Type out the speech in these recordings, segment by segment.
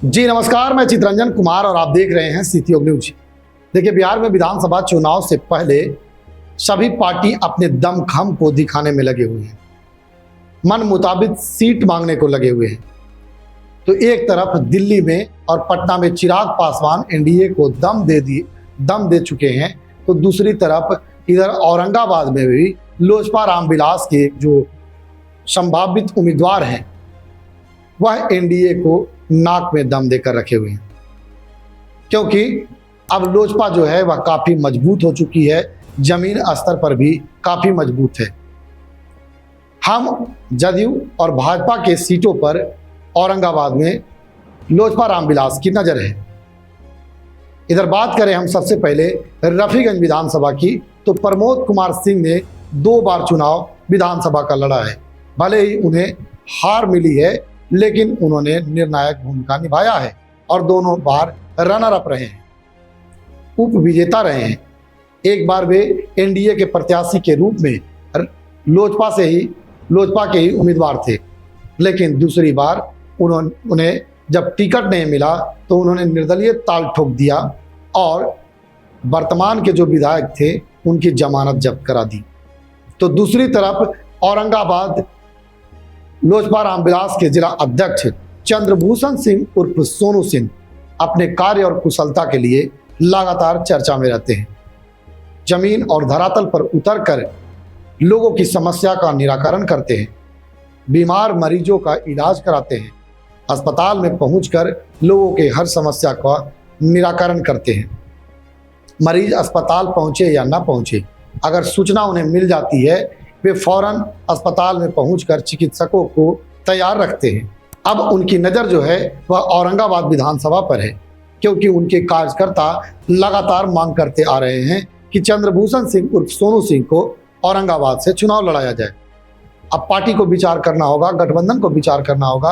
जी नमस्कार, मैं चितरंजन कुमार और आप देख रहे हैं सीटीओ न्यूज। देखिए, बिहार में विधानसभा चुनाव से पहले सभी पार्टी अपने दमखम को दिखाने में लगे हुए हैं, मन मुताबिक सीट मांगने को लगे हुए हैं। तो एक तरफ दिल्ली में और पटना में चिराग पासवान एनडीए को दम दे चुके हैं, तो दूसरी तरफ इधर औरंगाबाद में भी लोजपा रामविलास के जो संभावित उम्मीदवार हैं वह एनडीए को नाक में दम देकर रखे हुए हैं, क्योंकि अब लोजपा जो है वह काफी मजबूत हो चुकी है, जमीन स्तर पर भी काफी मजबूत है। हम जदयू और भाजपा के सीटों पर औरंगाबाद में लोजपा रामविलास की नजर है। इधर बात करें हम सबसे पहले रफीगंज विधानसभा की, तो प्रमोद कुमार सिंह ने 2 बार चुनाव विधानसभा का लड़ा है। भले ही उन्हें हार मिली है, लेकिन उन्होंने निर्णायक भूमिका निभाया है और दोनों बार रनर अप रहे हैं, उप विजेता रहे हैं। एक बार वे एनडीए के प्रत्याशी के रूप में लोजपा के ही उम्मीदवार थे, लेकिन दूसरी बार उन्हें जब टिकट नहीं मिला तो उन्होंने निर्दलीय ताल ठोक दिया और वर्तमान के जो विधायक थे उनकी जमानत जब्त करा दी। तो दूसरी तरफ औरंगाबाद लोजपा रामविलास के जिला अध्यक्ष चंद्रभूषण सिंह उर्फ सोनू सिंह अपने कार्य और कुशलता के लिए लगातार चर्चा में रहते हैं। जमीन और धरातल पर उतरकर लोगों की समस्या का निराकरण करते हैं, बीमार मरीजों का इलाज कराते हैं, अस्पताल में पहुंचकर लोगों के हर समस्या का निराकरण करते हैं। मरीज अस्पताल पहुंचे या ना पहुंचे, अगर सूचना उन्हें मिल जाती है वे फौरन अस्पताल में पहुंचकर चिकित्सकों को तैयार रखते हैं। अब उनकी नज़र जो है वह औरंगाबाद विधानसभा पर है, क्योंकि उनके कार्यकर्ता लगातार मांग करते आ रहे हैं कि चंद्रभूषण सिंह उर्फ सोनू सिंह को औरंगाबाद से चुनाव लड़ाया जाए। अब पार्टी को विचार करना होगा, गठबंधन को विचार करना होगा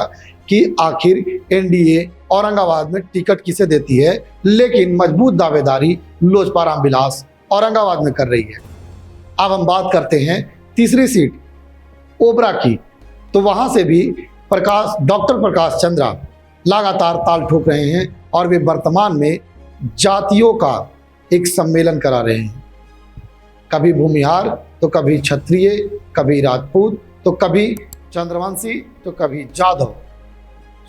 कि आखिर एनडीए औरंगाबाद में टिकट किसे देती है, लेकिन मजबूत दावेदारी लोजपा रामविलास औरंगाबाद में कर रही है। अब हम बात करते हैं तीसरी सीट ओबरा की, तो वहां से भी डॉक्टर प्रकाश चंद्रा लगातार ताल ठोक रहे हैं और वे वर्तमान में जातियों का एक सम्मेलन करा रहे हैं। कभी भूमिहार तो कभी क्षत्रिय, कभी राजपूत तो कभी चंद्रवंशी तो कभी जाधव,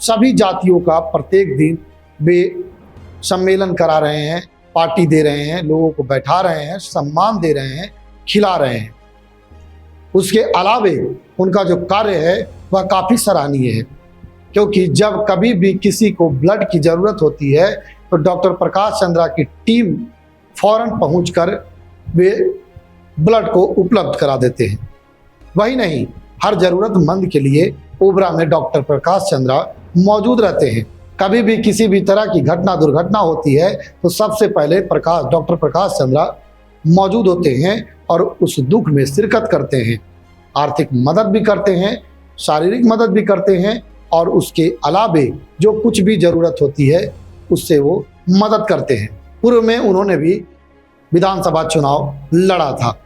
सभी जातियों का प्रत्येक दिन वे सम्मेलन करा रहे हैं, पार्टी दे रहे हैं, लोगों को बैठा रहे हैं, सम्मान दे रहे हैं, खिला रहे हैं। उसके अलावे उनका जो कार्य है वह काफ़ी सराहनीय है, क्योंकि जब कभी भी किसी को ब्लड की ज़रूरत होती है तो डॉक्टर प्रकाश चंद्रा की टीम फौरन पहुंचकर वे ब्लड को उपलब्ध करा देते हैं। वही नहीं, हर ज़रूरतमंद के लिए ओबरा में डॉक्टर प्रकाश चंद्रा मौजूद रहते हैं। कभी भी किसी भी तरह की दुर्घटना होती है तो सबसे पहले डॉक्टर प्रकाश चंद्रा मौजूद होते हैं और उस दुख में शिरकत करते हैं, आर्थिक मदद भी करते हैं, शारीरिक मदद भी करते हैं और उसके अलावे जो कुछ भी ज़रूरत होती है उससे वो मदद करते हैं। पूर्व में उन्होंने भी विधानसभा चुनाव लड़ा था,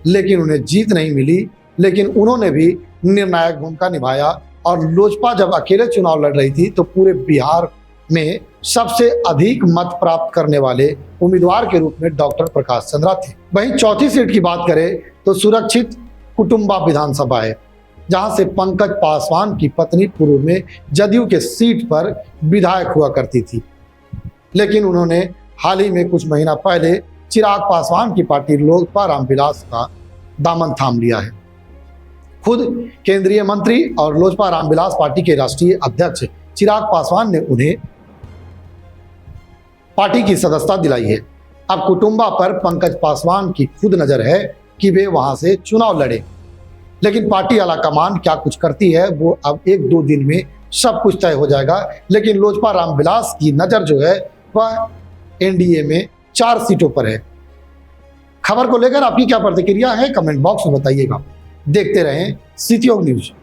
लेकिन उन्हें जीत नहीं मिली, लेकिन उन्होंने भी निर्णायक भूमिका निभाया और लोजपा जब अकेले चुनाव लड़ रही थी तो पूरे बिहार में सबसे अधिक मत प्राप्त करने वाले उम्मीदवार के रूप में डॉक्टर प्रकाश चंद्रा थे। वहीं चौथी सीट की बात करें तो सुरक्षित कुटुंबा विधानसभा है, जहां से पंकज पासवान की पत्नी पूर्व में जदयू के सीट पर विधायक हुआ करती थी, लेकिन उन्होंने हाल ही में कुछ महीना पहले चिराग पासवान की पार्टी लोजपा रामविलास का दामन थाम लिया है। खुद केंद्रीय मंत्री और लोजपा रामविलास पार्टी के राष्ट्रीय अध्यक्ष चिराग पासवान ने उन्हें पार्टी की सदस्यता दिलाई है। अब कुटुंबा पर पंकज पासवान की खुद नजर है कि वे वहां से चुनाव लड़े, लेकिन पार्टी आलाकमान क्या कुछ करती है वो अब 1-2 दिन में सब कुछ तय हो जाएगा। लेकिन लोजपा रामविलास की नजर जो है वह एनडीए में 4 सीटों पर है। खबर को लेकर आपकी क्या प्रतिक्रिया है, कमेंट बॉक्स में बताइएगा। देखते रहें सीटीओ न्यूज।